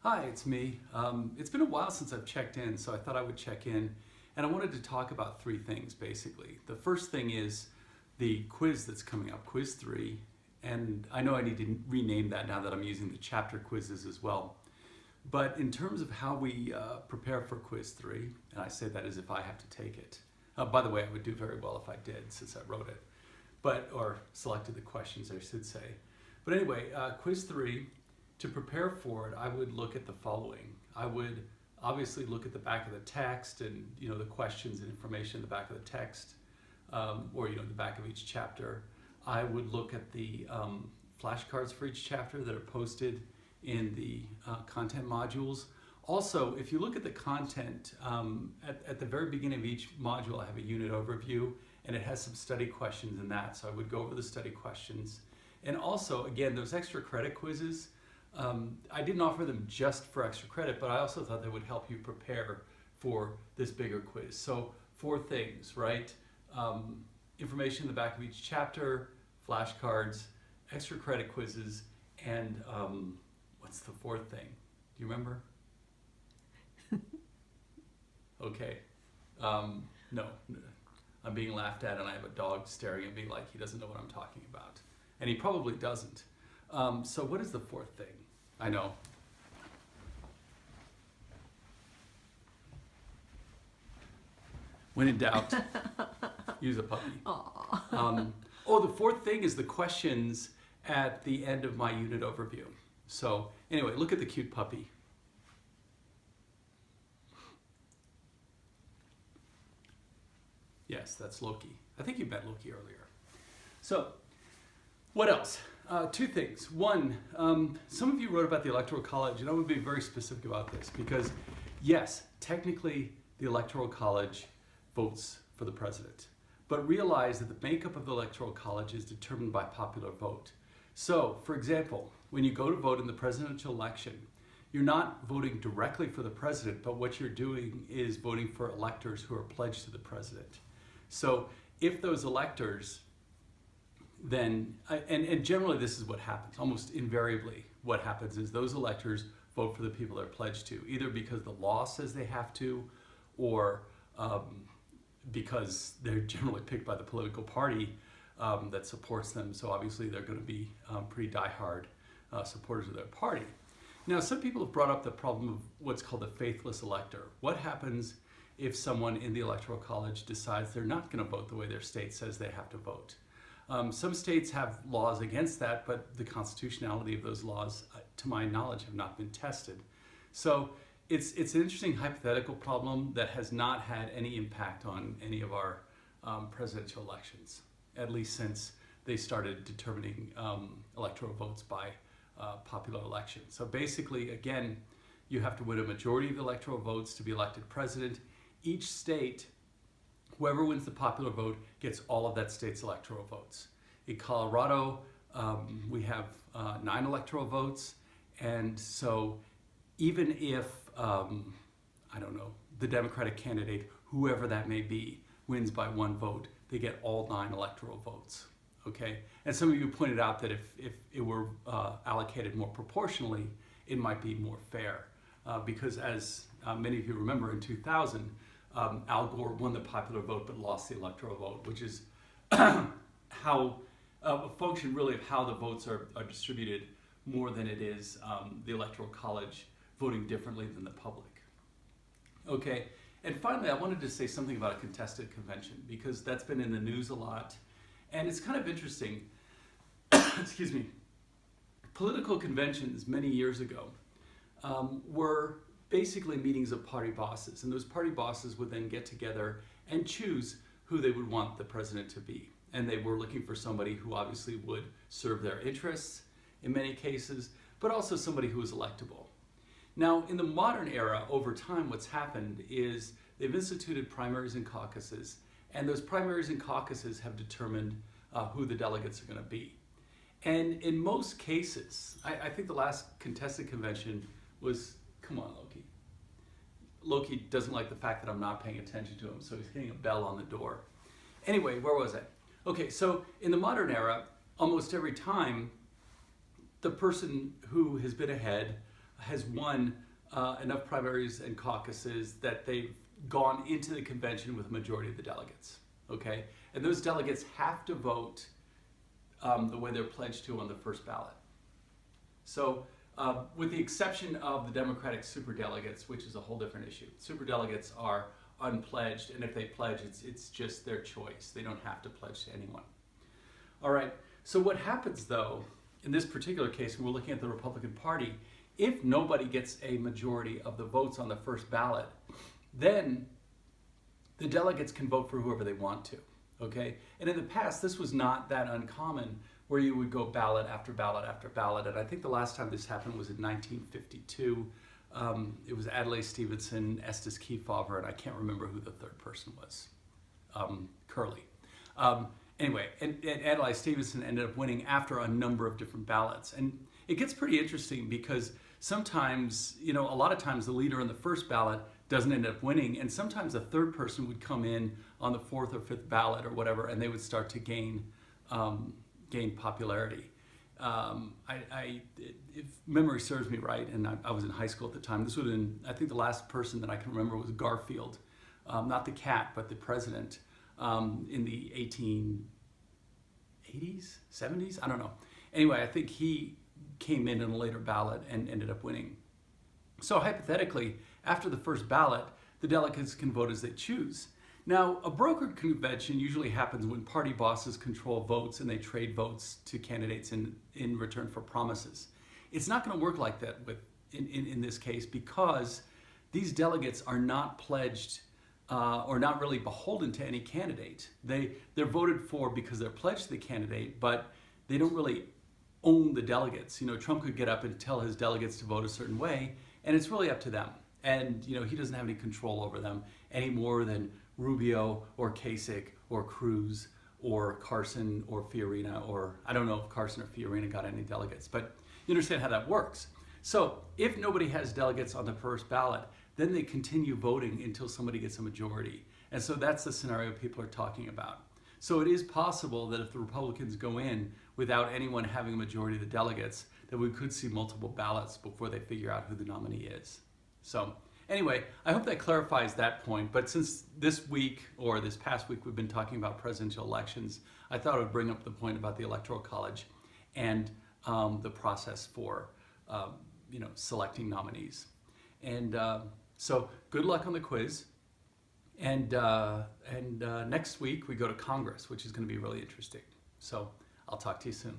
Hi, it's me. It's been a while since I've checked in, so I thought I would check in. And I wanted to talk about three things, basically. The first thing is the quiz that's coming up, Quiz 3. And I know I need to rename that now that I'm using the chapter quizzes as well. But in terms of how we prepare for Quiz 3, and I say that as if I have to take it. By the way, I would do very well if I did, since I wrote it. Or selected the questions, I should say. But anyway, Quiz 3, to prepare for it, I would look at the following. I would obviously look at the back of the text and the questions and information in the back of the text, or the back of each chapter. I would look at the flashcards for each chapter that are posted in the content modules. Also, if you look at the content, at the very beginning of each module, I have a unit overview, and it has some study questions in that. So I would go over the study questions. And also, again, those extra credit quizzes, I didn't offer them just for extra credit, but I also thought they would help you prepare for this bigger quiz. So 4 things, right? Information in the back of each chapter, flashcards, extra credit quizzes, and what's the 4th thing? Do you remember? Okay. No. I'm being laughed at, and I have a dog staring at me like he doesn't know what I'm talking about. And he probably doesn't. So what is the 4th thing? I know. When in doubt, use a puppy. The 4th thing is the questions at the end of my unit overview. So anyway, look at the cute puppy. Yes, that's Loki. I think you met Loki earlier. So, what else? 2 things. One, some of you wrote about the Electoral College, and I would be very specific about this because, yes, technically the Electoral College votes for the president, but realize that the makeup of the Electoral College is determined by popular vote. So, for example, when you go to vote in the presidential election, you're not voting directly for the president, but what you're doing is voting for electors who are pledged to the president. So, if those electors then, and generally this is what happens, almost invariably what happens is those electors vote for the people they're pledged to, either because the law says they have to, or because they're generally picked by the political party that supports them, so obviously they're going to be pretty diehard supporters of their party. Now, some people have brought up the problem of what's called the faithless elector. What happens if someone in the Electoral College decides they're not going to vote the way their state says they have to vote? Some states have laws against that, but the constitutionality of those laws, to my knowledge, have not been tested. So it's an interesting hypothetical problem that has not had any impact on any of our presidential elections, at least since they started determining electoral votes by popular election. So basically, again, you have to win a majority of the electoral votes to be elected president. Each state, whoever wins the popular vote gets all of that state's electoral votes. In Colorado, we have 9 electoral votes, and so even if, the Democratic candidate, whoever that may be, wins by 1 vote, they get all 9 electoral votes, okay? And some of you pointed out that if it were allocated more proportionally, it might be more fair, because as many of you remember, in 2000, Al Gore won the popular vote but lost the electoral vote, which is how a function really of how the votes are distributed more than it is the Electoral College voting differently than the public. Okay, and finally I wanted to say something about a contested convention because that's been in the news a lot, and it's kind of interesting. Excuse me. Political conventions many years ago were basically meetings of party bosses, and those party bosses would then get together and choose who they would want the president to be. And they were looking for somebody who obviously would serve their interests in many cases, but also somebody who was electable. Now, in the modern era, over time, what's happened is they've instituted primaries and caucuses, and those primaries and caucuses have determined who the delegates are going to be. And in most cases, I think the last contested convention was, come on, Loki. Loki doesn't like the fact that I'm not paying attention to him, so he's hitting a bell on the door. Anyway, where was I? Okay, so in the modern era, almost every time, the person who has been ahead has won enough primaries and caucuses that they've gone into the convention with a majority of the delegates. Okay, and those delegates have to vote the way they're pledged to on the first ballot. So, with the exception of the Democratic superdelegates, which is a whole different issue. Superdelegates are unpledged, and if they pledge, it's just their choice. They don't have to pledge to anyone. All right, so what happens though, in this particular case, when we're looking at the Republican Party, if nobody gets a majority of the votes on the first ballot, then the delegates can vote for whoever they want to, okay? And in the past, this was not that uncommon, where you would go ballot after ballot after ballot. And I think the last time this happened was in 1952. It was Adlai Stevenson, Estes Kefauver, and I can't remember who the third person was, Curley. Anyway, and Adlai Stevenson ended up winning after a number of different ballots. And it gets pretty interesting because sometimes, you know, a lot of times the leader on the first ballot doesn't end up winning, and sometimes a third person would come in on the fourth or fifth ballot or whatever, and they would start to gain popularity. If memory serves me right, and I was in high school at the time, this would have been, I think the last person that I can remember was Garfield, not the cat, but the president, in the 1880s, 70s, I don't know. Anyway, I think he came in on a later ballot and ended up winning. So hypothetically, after the first ballot, the delegates can vote as they choose. Now, a brokered convention usually happens when party bosses control votes and they trade votes to candidates in return for promises. It's not going to work like that in this case, because these delegates are not pledged or not really beholden to any candidate. They're voted for because they're pledged to the candidate, but they don't really own the delegates. You know, Trump could get up and tell his delegates to vote a certain way, and it's really up to them. And, you know, he doesn't have any control over them any more than Rubio or Kasich or Cruz or Carson or Fiorina, or I don't know if Carson or Fiorina got any delegates, but you understand how that works. So if nobody has delegates on the first ballot, then they continue voting until somebody gets a majority. And so that's the scenario people are talking about. So it is possible that if the Republicans go in without anyone having a majority of the delegates, that we could see multiple ballots before they figure out who the nominee is. So anyway, I hope that clarifies that point. But since this week or this past week we've been talking about presidential elections, I thought I would bring up the point about the Electoral College and the process for selecting nominees. And so good luck on the quiz. And next week we go to Congress, which is going to be really interesting. So I'll talk to you soon.